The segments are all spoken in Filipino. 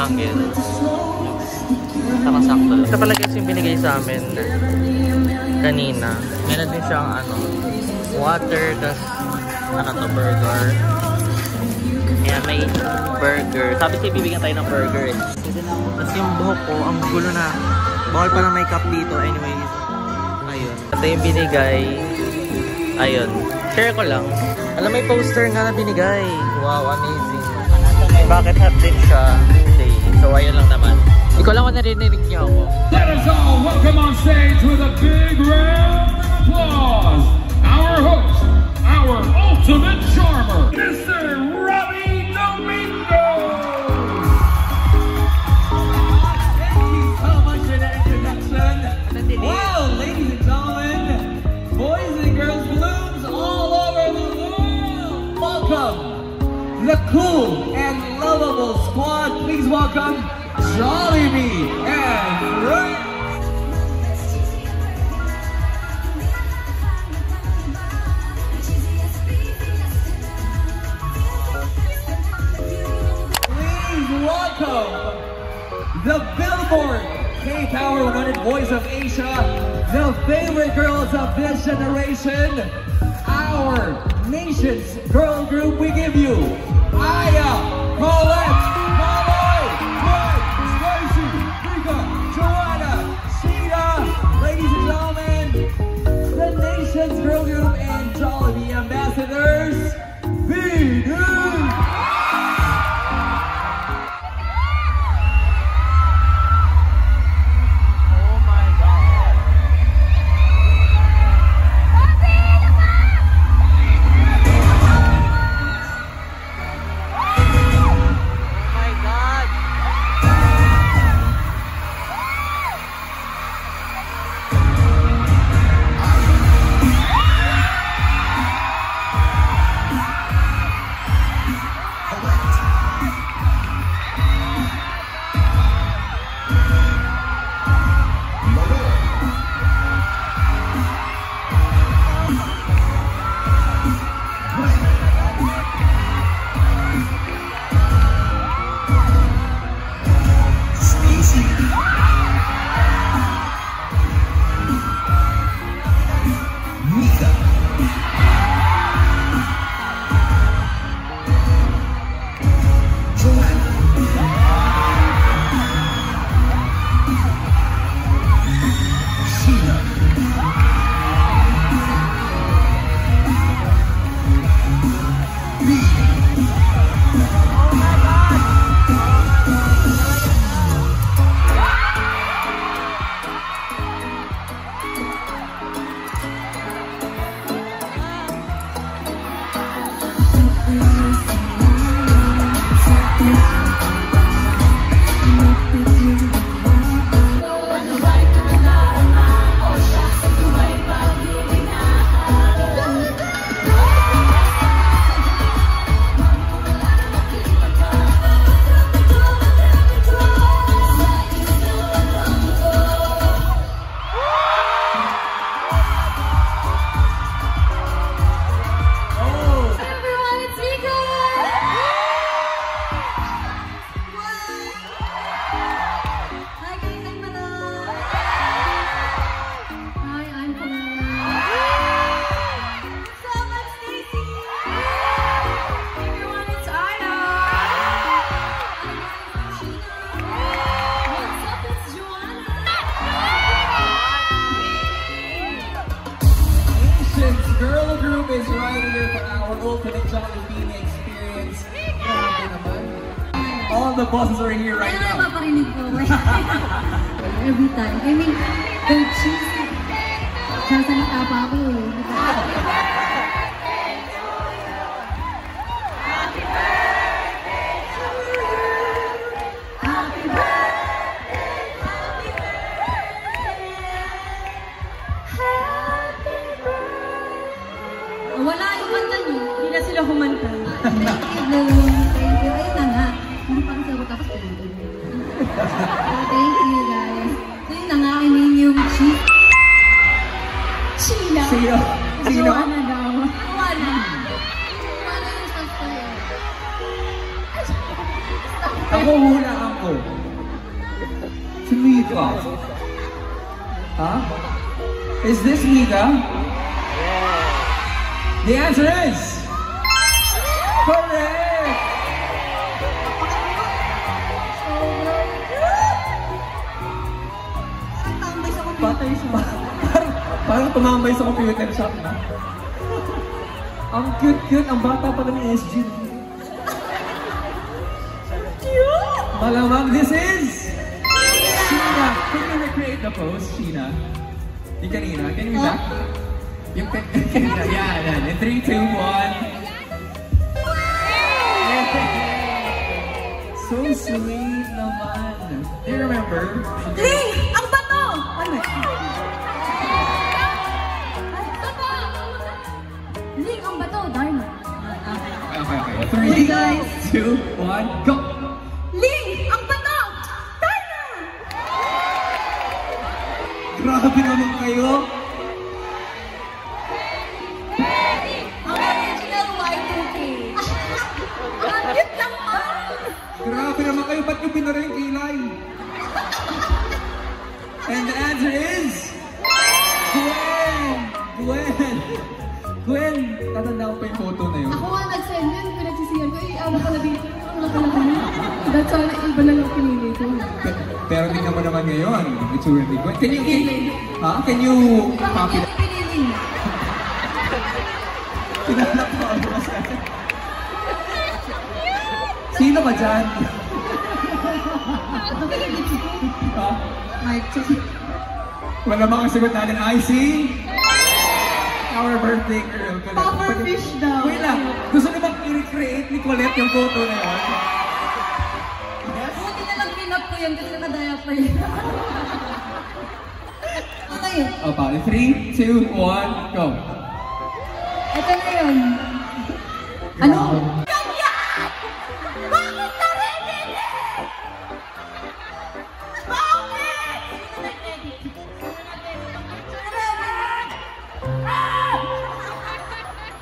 akin. Sakasakto. Ito pala guys yung binigay sa amin kanina. Meron din siyang ano, water, tas ano to, burger. Ayan, may burger. Sabi siya bibigyan tayo ng burger eh. Tapos yung buhok ko, ang gulo na. Bawal pa ng makeup dito. Anyways, ayun. Ito yung binigay. Ayun. Share ko lang. Alam, may poster nga na binigay. Wow, amazing. Bakit hot din siya? Okay. So, ayun lang naman. Ikaw lang kung narinig niyo ako. Let us all welcome on stage with a big round of applause. Our host, our ultimate charmer, Mr. Robbie Domingo. Thank you so much for that introduction. Wow, ladies and gentlemen, boys and girls, balloons all over the world. Welcome, the cool and lovable squad. Please welcome Jollibee and Friends. Please welcome the Billboard K-Power 100 Voice of Asia, the favorite girls of this generation, our nation's girl group. We give you Aya, Colette, Maloy, Lloyd, Stacy, Rika, Joanna, Sheeta. Ladies and gentlemen, the nation's girl group and Jollibee ambassadors, B-News. Girl group is right here for our ultimate Jollibee experience. All the bosses are here right now. Every time. I mean, the cheese. Sasalita pa ako eh. Wala yung kanta niyo. Hindi na sila kumanta. Thank you. Ayun na nga. Hindi pa kasi ako tapos pinagin. Thank you guys. So yun na nga, I mean yung cheese. Sheila. Sino? Joanna daw. Joanna. Paano yung stuff ko yun? Ako hulaan ko. off? Huh? Is this Mika? The answer is correct! Tambay sa computer shop. Parang tumambay sa computer shop na. Ang cute-cute, ang bata pa ni SG. Cute! Malamang this is Sheena. Can you recreate the pose, Sheena? Yung kanina. Can you be back? Yung kanina. Yan. In 3, 2, 1. So sweet naman. Do you remember? Ling! Ang bato! Ano? Ling, ang bato! Darna. Okay. 3, guys. 2, 1, go! Ling! Ang bato! Darna! Grabe naman kayo! Ang original Y2K. Ang cute lang mo! Grabe naman kayo, ba't nyo pinara yung kilay? And the answer is Gwen! Tatanda ko pa yung photo na yun. Ako nga nag-send yun, pinagsisiyan ko, ano pala dito, ang laki-laki niya. That's why iba na lang pinili ko. Pero tingnan mo naman ngayon, itsura ni Gwen. Can you copy that? Pinili. Pinalak mo ako kasi. Sino ba dyan? Ha? Mike, Wala mga sagot natin. I see our birthday girl. Puffer fish daw. Wait lang. Gusto niyo bang i-recreate ni Colette yung photo na yun? Yes? buti na lang pinap ko yan kasi naka-diaper yun. Ano yun? O, pare. 3, 2, 1, go. Ito na yun. Ano? Ganyan! Bakit narinig? Bakit?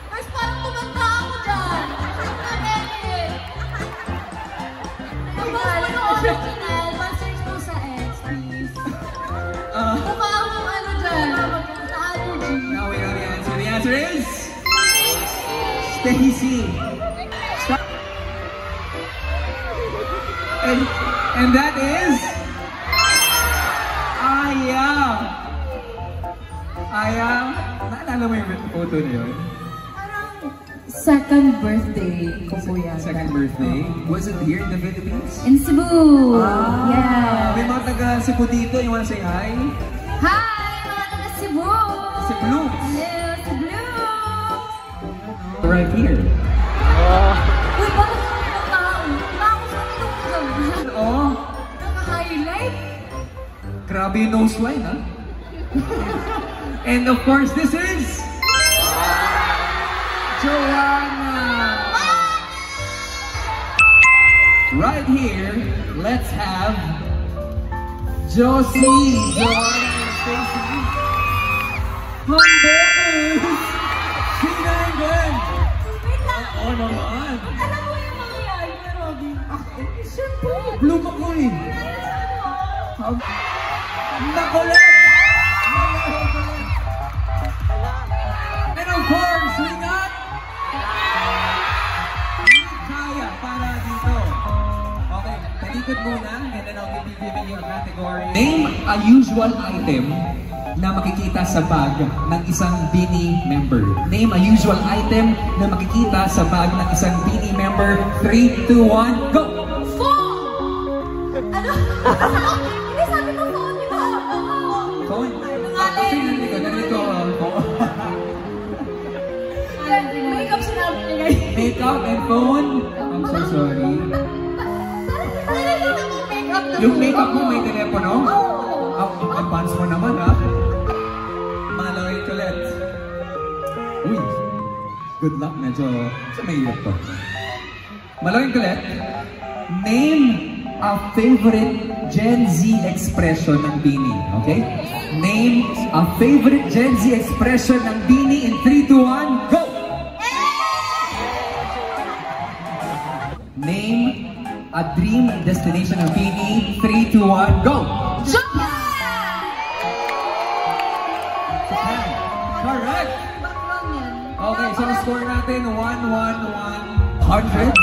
Mas parang tumanda ako dyan. Narinig. Kung gusto mo yung original, ma-search mo sa X, please. Mukha akong ano dyan. Sa allergy. Now we know the answer. The answer is Stacy. And that is Aya. Aya, naalala mo yung photo na yun? Second birthday ko po yan. Second birthday. Was it here in the Philippines? In Cebu! May mga taga Cebu dito. You wanna say hi? Hi! Mga taga Cebu! Cebu. Hello, Cebu! Right here. Uy, parang yung tao. Nakakos kami nung gabi. Oh, Naka-highlight. grabe yung nose line, ha? And of course, this is Joanna. Right here, let's have Josie, Joanna and Stacy. Humble! Sheena and Gwen! Oo naman! Alam mo yung mangyayari na Robin? Siyempre, bloom ako eh! Nakulit! And of course, we got Kaya para dito. Okay, talikod muna and then I'll be giving you a category. Name a usual item na makikita sa bag ng isang Beanie member. Name a usual item na makikita sa bag ng isang Beanie member. 3, 2, 1, go! Phone! Ano? Hindi sabi ko phone, di ba? Phone? Kasi nandito ako. Makeup sinabi niya guys. Makeup and phone? I'm so sorry. Makeup na Yung makeup mo may telepono? Oo. Ang advance mo naman ha? Malay Colette. Uy, good luck, medyo mahirap to. Malay Colette, name a favorite Gen Z expression ng Beanie, okay? Name a favorite Gen Z expression ng Beanie in 3, 2, 1, go! Name a dream destination ng Beanie, 3, 2, 1, go! Japan! So ang score natin, 111 hundreds.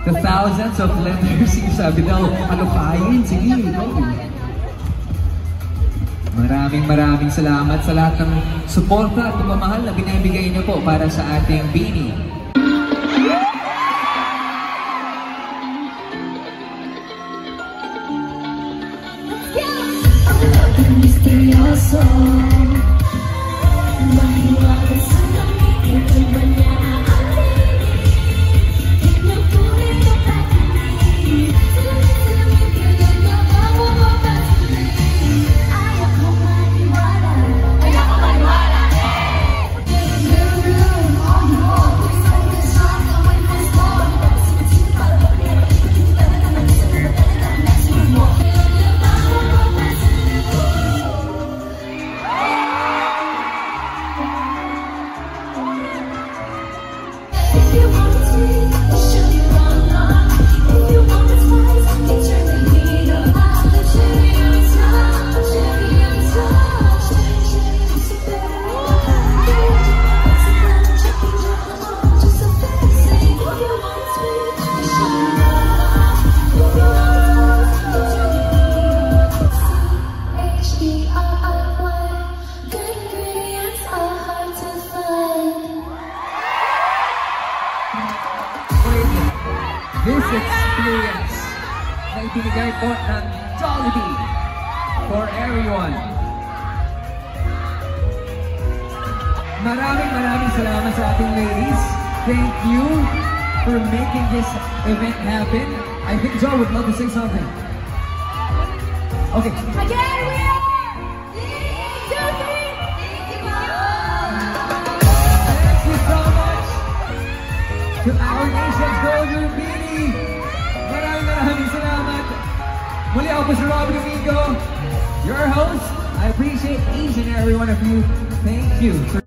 The thousands of letters. Sige, sabi daw, ano kain? Sige, go. Maraming salamat sa lahat ng suporta at pagmamahal na binibigay niyo po para sa ating Bini. This experience na ibinigay po ng Jollibee for everyone. Maraming salamat sa ating ladies. Thank you for making this event happen. I think Joe would love to say something. Okay. Again, we are 3, 2, 3. Thank you, Mom. Thank you so much to our nation's Golden Bini. Maraming salamat. Muli ako po si Robbie Domingo, your host. I appreciate each and every one of you. Thank you.